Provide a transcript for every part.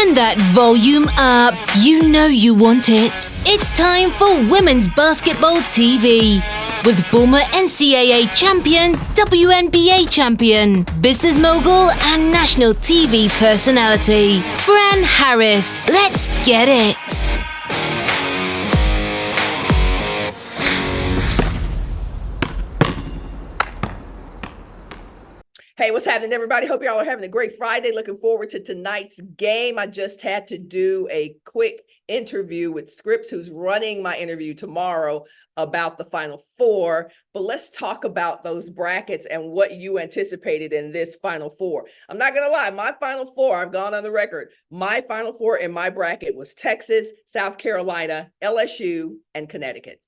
Turn that volume up. You know you want it. It's time for Women's Basketball TV with former NCAA champion, WNBA champion, business mogul, and national TV personality, Fran Harris. Let's get it. Hey, what's happening, everybody? Hope y'all are having a great Friday. Looking forward to tonight's game. I just had to do a quick interview with Scripps, who's running my interview tomorrow about the Final Four. But let's talk about those brackets and what you anticipated in this Final Four. I'm not going to lie. My Final Four, I've gone on the record. My Final Four in my bracket was Texas, South Carolina, LSU, and Connecticut.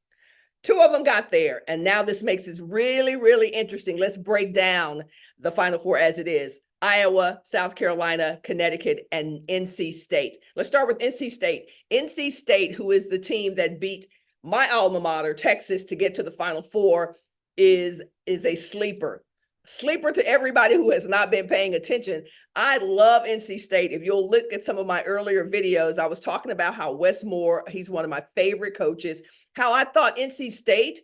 Two of them got there, and now this makes it really, really interesting. Let's break down the Final Four as it is. Iowa, South Carolina, Connecticut, and NC State. Let's start with NC State. NC State, who is the team that beat my alma mater, Texas, to get to the Final Four, is a sleeper. Sleeper to everybody who has not been paying attention. I love NC State. If you'll look at some of my earlier videos, I was talking about how Wes Moore, he's one of my favorite coaches, how I thought NC State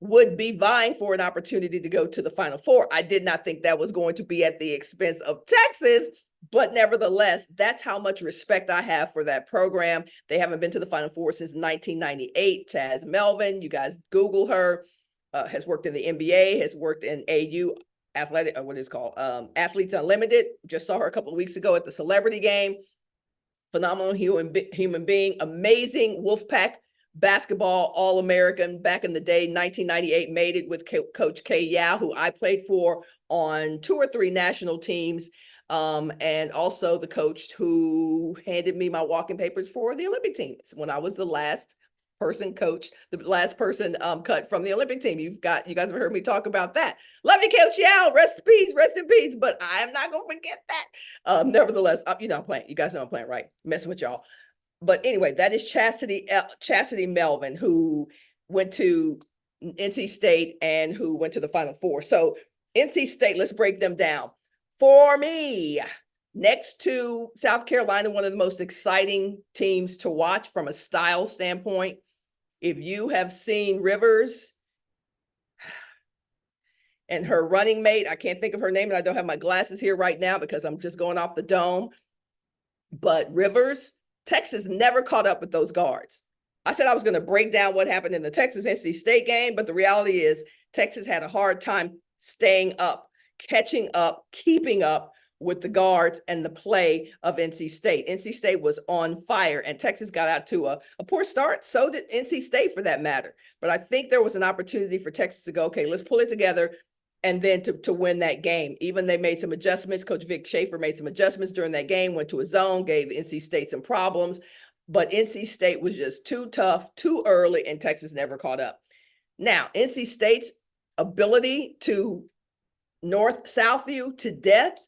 would be vying for an opportunity to go to the Final Four. I did not think that was going to be at the expense of Texas, but nevertheless, that's how much respect I have for that program. They haven't been to the Final Four since 1998. Chaz Melvin, you guys Google her, has worked in the NBA, has worked in AU, Athletic, what is it called? Athletes Unlimited. Just saw her a couple of weeks ago at the celebrity game. Phenomenal human being, amazing Wolfpack basketball All-American back in the day, 1998, made it with Coach K. Yao, who I played for on 2 or 3 national teams, and also the coach who handed me my walking papers for the Olympic teams when I was the last person coach, the last person cut from the Olympic team. You guys have heard me talk about that. Love you, Coach Yao. Rest in peace. But I'm not gonna forget that. Nevertheless, you know I'm playing. You guys know I'm playing, right? Messing with y'all. But anyway, that is Chastity Melvin, who went to NC State and who went to the Final Four. So NC State, let's break them down. For me, next to South Carolina, one of the most exciting teams to watch from a style standpoint. If you have seen Rivers and her running mate, I can't think of her name, and I don't have my glasses here right now because I'm just going off the dome. But Rivers, Texas never caught up with those guards. I said I was going to break down what happened in the Texas-NC State game, but the reality is Texas had a hard time staying up, catching up, keeping up with the guards and the play of NC State. NC State was on fire, and Texas got out to a poor start. So did NC State, for that matter. But I think there was an opportunity for Texas to go, okay, let's pull it together, and then to win that game. Even they made some adjustments. Coach Vic Schaefer made some adjustments during that game, went to a zone, gave NC State some problems. But NC State was just too tough, too early, and Texas never caught up. Now, NC State's ability to north-south you to death,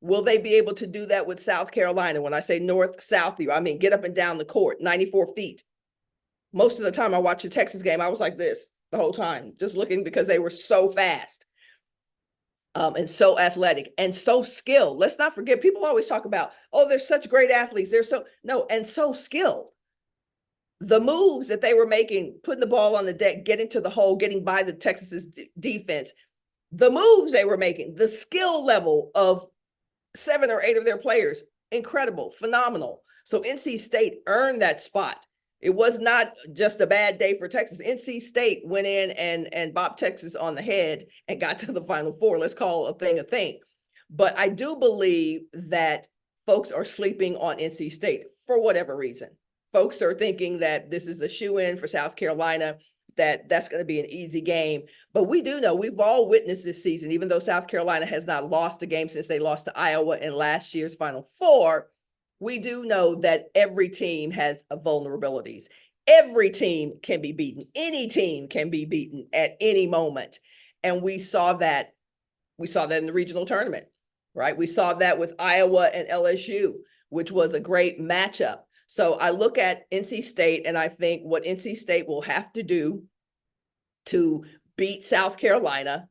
will they be able to do that with South Carolina? When I say north-south you, I mean get up and down the court, 94 feet. Most of the time I watch the Texas game, I was like this the whole time, just looking because they were so fast. And so athletic and so skilled. Let's not forget, people always talk about, oh, they're such great athletes. And so skilled. The moves that they were making, putting the ball on the deck, getting to the hole, getting by the Texas's defense, the moves they were making, the skill level of 7 or 8 of their players, incredible, phenomenal. So NC State earned that spot. It was not just a bad day for Texas. NC State went in and bopped Texas on the head and got to the Final Four. Let's call a thing a thing. But I do believe that folks are sleeping on NC State for whatever reason. Folks are thinking that this is a shoe-in for South Carolina, that's going to be an easy game. But we do know, we've all witnessed this season, even though South Carolina has not lost a game since they lost to Iowa in last year's Final Four, we do know that every team has vulnerabilities. Every team can be beaten. Any team can be beaten at any moment. And we saw that in the regional tournament, right? We saw that with Iowa and LSU, which was a great matchup. So I look at NC State and I think what NC State will have to do to beat South Carolina,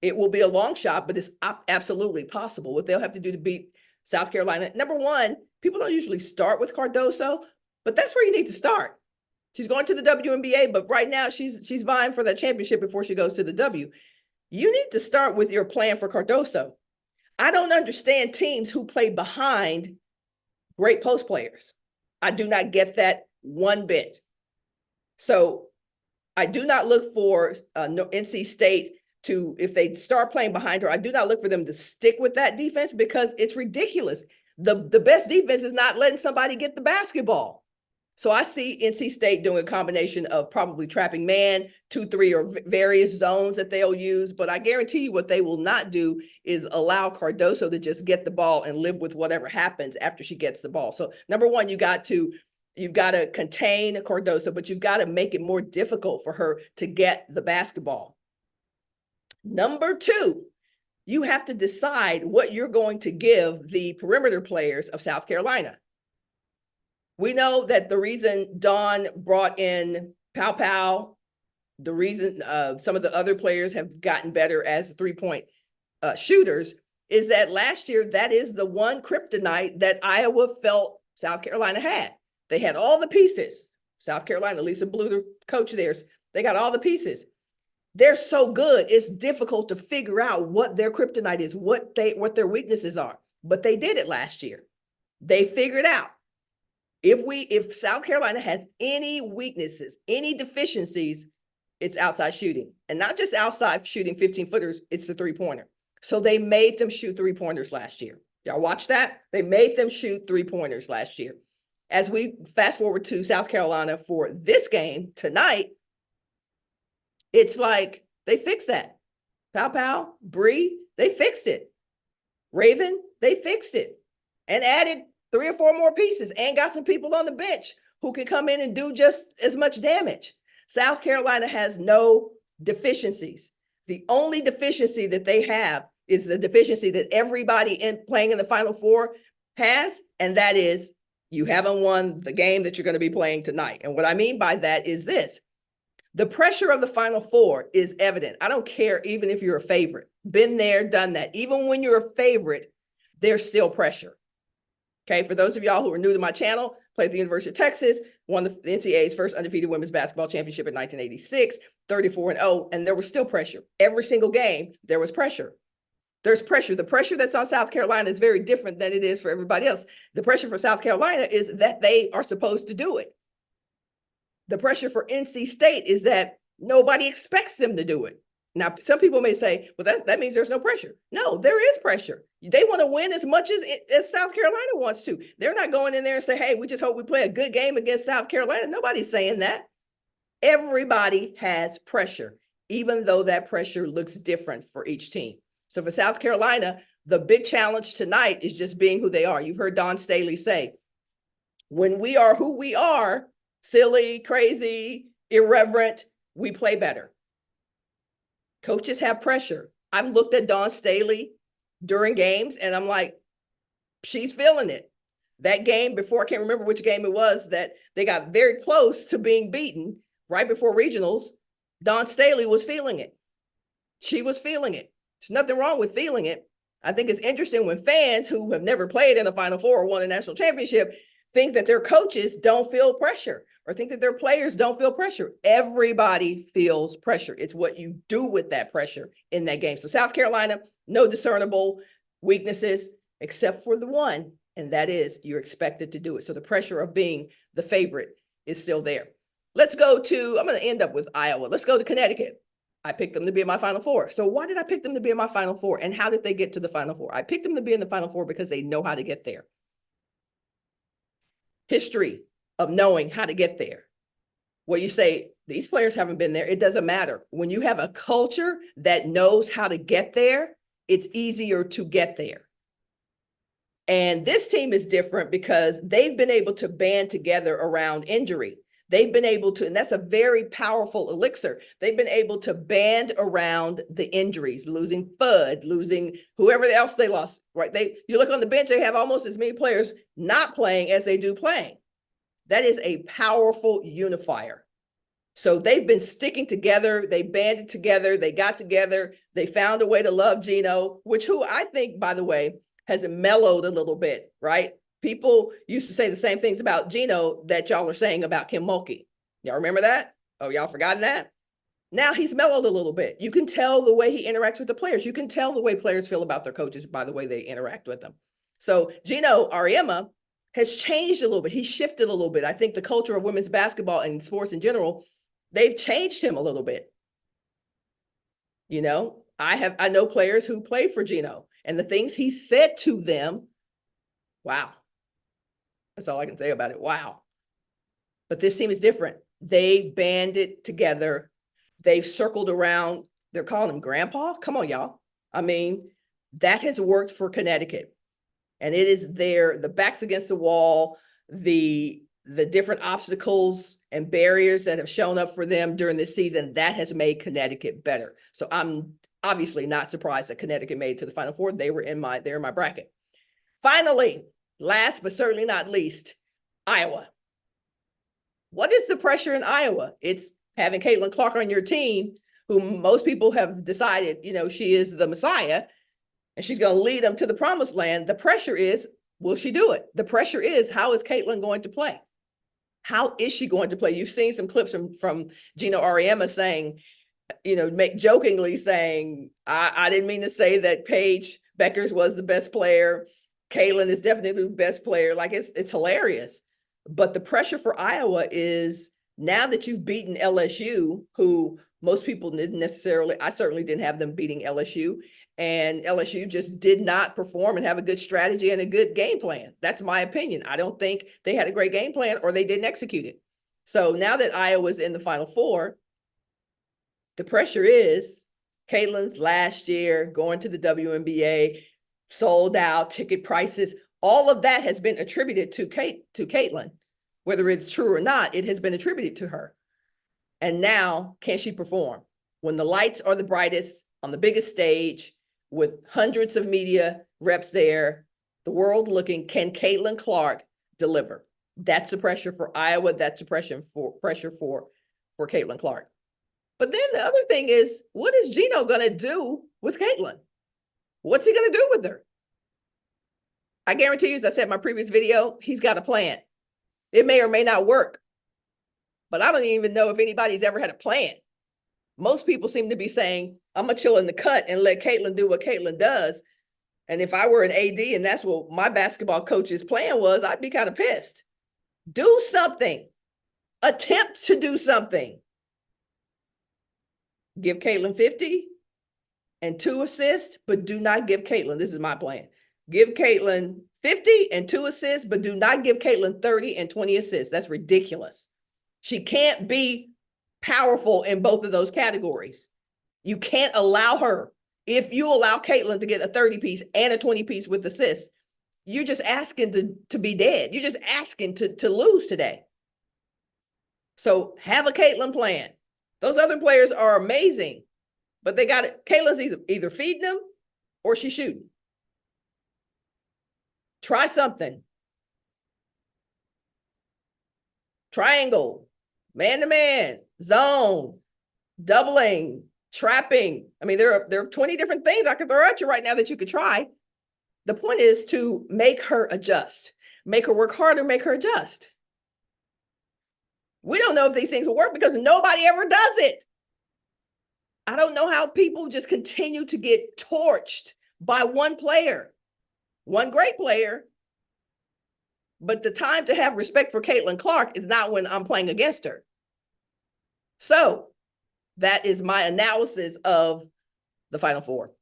it will be a long shot, but it's absolutely possible. What they'll have to do to beat South Carolina. Number one, people don't usually start with Cardoso, but that's where you need to start. She's going to the WNBA, but right now she's vying for that championship before she goes to the W. You need to start with your plan for Cardoso. I don't understand teams who play behind great post players. I do not get that one bit. So I do not look for NC State to, if they start playing behind her, I do not look for them to stick with that defense because it's ridiculous. The best defense is not letting somebody get the basketball. So I see NC State doing a combination of probably trapping man, 2-3, or various zones that they'll use. But I guarantee you what they will not do is allow Cardoso to just get the ball and live with whatever happens after she gets the ball. So number one, you've got to contain Cardoso, but you've got to make it more difficult for her to get the basketball. Number two, you have to decide what you're going to give the perimeter players of South Carolina. We know that the reason Dawn brought in Pow Pow, the reason some of the other players have gotten better as three-point shooters is that last year, that is the one kryptonite that Iowa felt South Carolina had. They had all the pieces. South Carolina, Lisa Blue, the coach there, they got all the pieces. They're so good, it's difficult to figure out what their kryptonite is, what their weaknesses are. But they did it last year. They figured out. If South Carolina has any weaknesses, any deficiencies, it's outside shooting. And not just outside shooting 15-footers, it's the three-pointer. So they made them shoot three-pointers last year. Y'all watch that? They made them shoot three-pointers last year. As we fast forward to South Carolina for this game tonight, it's like they fixed that. Pow Pow, Bree, they fixed it. Raven, they fixed it and added 3 or 4 more pieces and got some people on the bench who can come in and do just as much damage. South Carolina has no deficiencies. The only deficiency that they have is the deficiency that everybody playing in the Final Four has, and that is you haven't won the game that you're going to be playing tonight. And what I mean by that is this. The pressure of the Final Four is evident. I don't care even if you're a favorite. Been there, done that. Even when you're a favorite, there's still pressure. Okay, for those of y'all who are new to my channel, played at the University of Texas, won the NCAA's first undefeated women's basketball championship in 1986, 34-0, and there was still pressure. Every single game, there was pressure. There's pressure. The pressure that's on South Carolina is very different than it is for everybody else. The pressure for South Carolina is that they are supposed to do it. The pressure for NC State is that nobody expects them to do it. Now, some people may say, well, that means there's no pressure. No, there is pressure. They want to win as much as South Carolina wants to. They're not going in there and say, hey, we just hope we play a good game against South Carolina. Nobody's saying that. Everybody has pressure, even though that pressure looks different for each team. So for South Carolina, the big challenge tonight is just being who they are. You've heard Dawn Staley say, when we are who we are, silly, crazy, irreverent, we play better. Coaches have pressure. I've looked at Dawn Staley during games and I'm like, she's feeling it. That game before, I can't remember which game it was, that they got very close to being beaten right before regionals. Dawn Staley was feeling it. She was feeling it. There's nothing wrong with feeling it. I think it's interesting when fans who have never played in a Final Four or won a national championship think that their coaches don't feel pressure or think that their players don't feel pressure. Everybody feels pressure. It's what you do with that pressure in that game. So South Carolina, no discernible weaknesses except for the one, and that is you're expected to do it. So the pressure of being the favorite is still there. Let's go to, I'm going to end up with Iowa. Let's go to Connecticut. I picked them to be in my Final Four. So why did I pick them to be in my Final Four? And how did they get to the Final Four? I picked them to be in the Final Four because they know how to get there. History of knowing how to get there. Well, you say, these players haven't been there. It doesn't matter. When you have a culture that knows how to get there, it's easier to get there. And this team is different because they've been able to band together around injury. They've been able to, and that's a very powerful elixir. They've been able to band around the injuries, losing Fudd, losing whoever else they lost, right? You look on the bench, they have almost as many players not playing as they do playing. That is a powerful unifier. So they've been sticking together. They banded together. They got together. They found a way to love Gino, who I think, by the way, has mellowed a little bit, right? People used to say the same things about Gino that y'all are saying about Kim Mulkey. Y'all remember that? Oh, y'all forgotten that? Now he's mellowed a little bit. You can tell the way he interacts with the players. You can tell the way players feel about their coaches by the way they interact with them. So Gino Auriemma has changed a little bit. He shifted a little bit. I think the culture of women's basketball and sports in general, they've changed him a little bit. You know, I know players who play for Gino, and the things he said to them, wow. That's all I can say about it. Wow. But this team is different. They banded together. They've circled around. They're calling him Grandpa. Come on, y'all. I mean, that has worked for Connecticut. And it is the backs against the wall, the different obstacles and barriers that have shown up for them during this season, that has made Connecticut better. So I'm obviously not surprised that Connecticut made it to the Final Four. They're in my bracket. Finally, last but certainly not least, Iowa. What is the pressure in Iowa? It's having Caitlin Clark on your team, who most people have decided, you know, she is the Messiah and she's going to lead them to the promised land. The pressure is, will she do it? The pressure is, how is Caitlin going to play? How is she going to play? You've seen some clips from Gino Auriemma saying, you know, jokingly saying, I didn't mean to say that Paige Beckers was the best player. Caitlin is definitely the best player. Like, it's hilarious. But the pressure for Iowa is, now that you've beaten LSU, who most people didn't necessarily, I certainly didn't have them beating LSU, and LSU just did not perform and have a good strategy and a good game plan. That's my opinion. I don't think they had a great game plan, or they didn't execute it. So now that Iowa's in the Final Four, the pressure is Caitlin's last year, going to the WNBA, sold out, ticket prices, all of that has been attributed to Caitlin. Whether it's true or not, it has been attributed to her. And now, can she perform? When the lights are the brightest, on the biggest stage, with hundreds of media reps there, the world looking, can Caitlin Clark deliver? That's the pressure for Iowa. That's the pressure for Caitlin Clark. But then the other thing is, what is Gino going to do with Caitlin? What's he going to do with her? I guarantee you, as I said in my previous video, he's got a plan. It may or may not work, but I don't even know if anybody's ever had a plan. Most people seem to be saying, I'm going to chill in the cut and let Caitlin do what Caitlin does. And if I were an AD and that's what my basketball coach's plan was, I'd be kind of pissed. Do something. Attempt to do something. Give Caitlin 50 and 2 assists, but do not give Caitlin, this is my plan, give Caitlin 50 and 2 assists, but do not give Caitlin 30 and 20 assists. That's ridiculous. She can't be powerful in both of those categories. You can't allow her. If you allow Caitlin to get a 30 piece and a 20 piece with assists, you're just asking to be dead. You're just asking to lose today. So have a Caitlin plan. Those other players are amazing, but they got it. Caitlin's either feeding them or she's shooting. Try something. Triangle, man-to-man, zone, doubling, trapping. I mean, there are 20 different things I could throw at you right now that you could try. The point is to make her adjust. Make her work harder, make her adjust. We don't know if these things will work because nobody ever does it. I don't know how people just continue to get torched by one player, one great player. But the time to have respect for Caitlin Clark is not when I'm playing against her. So that is my analysis of the Final Four.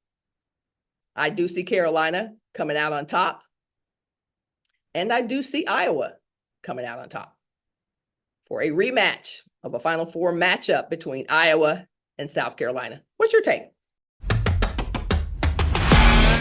I do see Carolina coming out on top. And I do see Iowa coming out on top for a rematch of a Final Four matchup between Iowa and South Carolina. What's your take?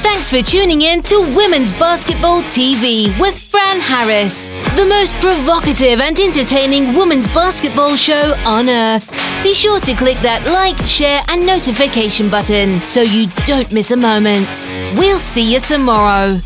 Thanks for tuning in to Women's Basketball TV with Fran Harris, the most provocative and entertaining women's basketball show on earth. Be sure to click that like, share, and notification button so you don't miss a moment. We'll see you tomorrow.